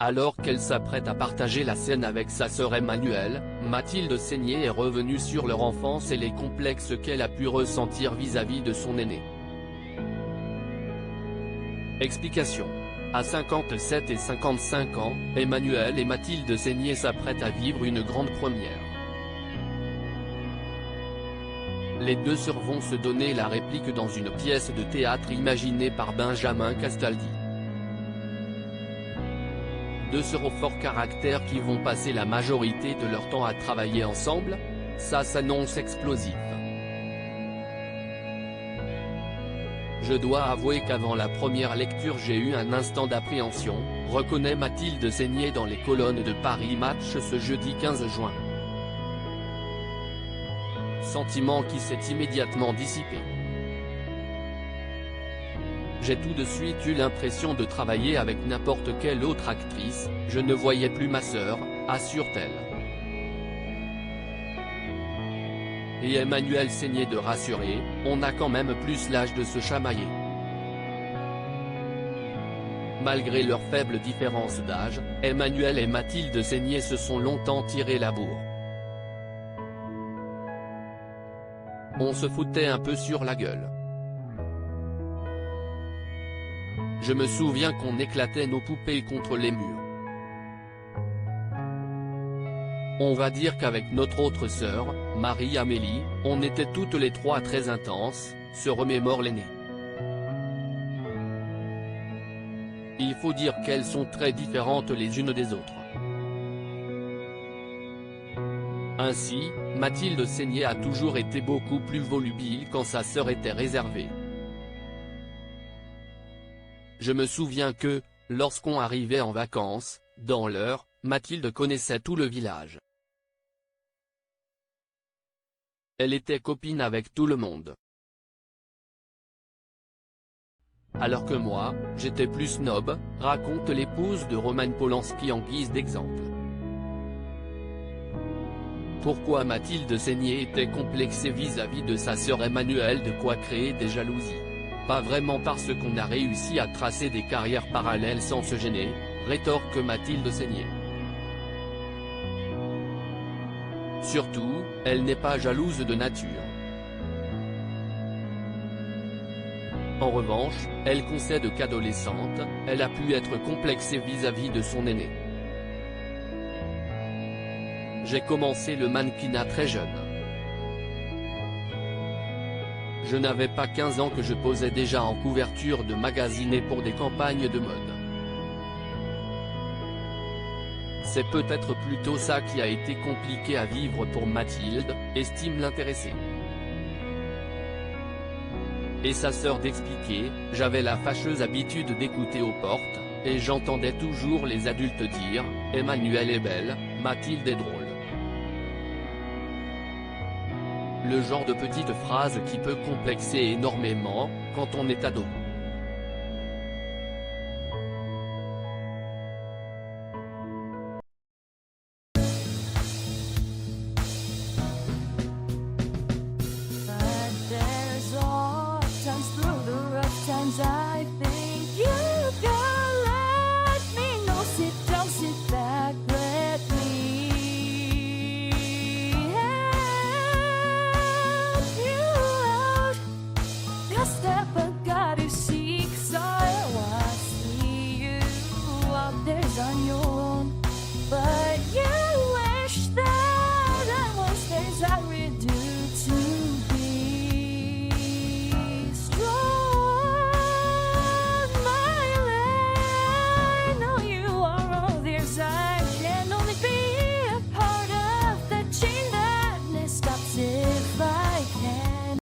Alors qu'elle s'apprête à partager la scène avec sa sœur Emmanuelle, Mathilde Seigner est revenue sur leur enfance et les complexes qu'elle a pu ressentir vis-à-vis de son aîné. Explication. À 57 et 55 ans, Emmanuelle et Mathilde Seigner s'apprêtent à vivre une grande première. Les deux sœurs vont se donner la réplique dans une pièce de théâtre imaginée par Benjamin Castaldi. Deux sœurs au fort caractère qui vont passer la majorité de leur temps à travailler ensemble, ça s'annonce explosif. Je dois avouer qu'avant la première lecture j'ai eu un instant d'appréhension, reconnaît Mathilde Seigner dans les colonnes de Paris Match ce jeudi 15 juin. Sentiment qui s'est immédiatement dissipé. J'ai tout de suite eu l'impression de travailler avec n'importe quelle autre actrice, je ne voyais plus ma sœur, assure-t-elle. Et Emmanuelle Seigner de rassurer, on a quand même plus l'âge de se chamailler. Malgré leur faible différence d'âge, Emmanuelle et Mathilde Seigner se sont longtemps tiré la bourre. On se foutait un peu sur la gueule. Je me souviens qu'on éclatait nos poupées contre les murs. On va dire qu'avec notre autre sœur, Marie-Amélie, on était toutes les trois très intenses, se remémore l'aînée. Il faut dire qu'elles sont très différentes les unes des autres. Ainsi, Mathilde Seigner a toujours été beaucoup plus volubile quand sa sœur était réservée. Je me souviens que, lorsqu'on arrivait en vacances, dans l'heure, Mathilde connaissait tout le village. Elle était copine avec tout le monde. Alors que moi, j'étais plus snob, raconte l'épouse de Roman Polanski en guise d'exemple. Pourquoi Mathilde Seigner était complexée vis-à-vis de sa sœur Emmanuelle, de quoi créer des jalousies? Pas vraiment parce qu'on a réussi à tracer des carrières parallèles sans se gêner, rétorque Mathilde Seigner. Surtout, elle n'est pas jalouse de nature. En revanche, elle concède qu'adolescente, elle a pu être complexée vis-à-vis de son aîné. J'ai commencé le mannequinat très jeune. Je n'avais pas 15 ans que je posais déjà en couverture de magazines et pour des campagnes de mode. C'est peut-être plutôt ça qui a été compliqué à vivre pour Mathilde, estime l'intéressée. Et sa sœur d'expliquer, j'avais la fâcheuse habitude d'écouter aux portes, et j'entendais toujours les adultes dire, Emmanuelle est belle, Mathilde est drôle. Le genre de petite phrase qui peut complexer énormément, quand on est ado.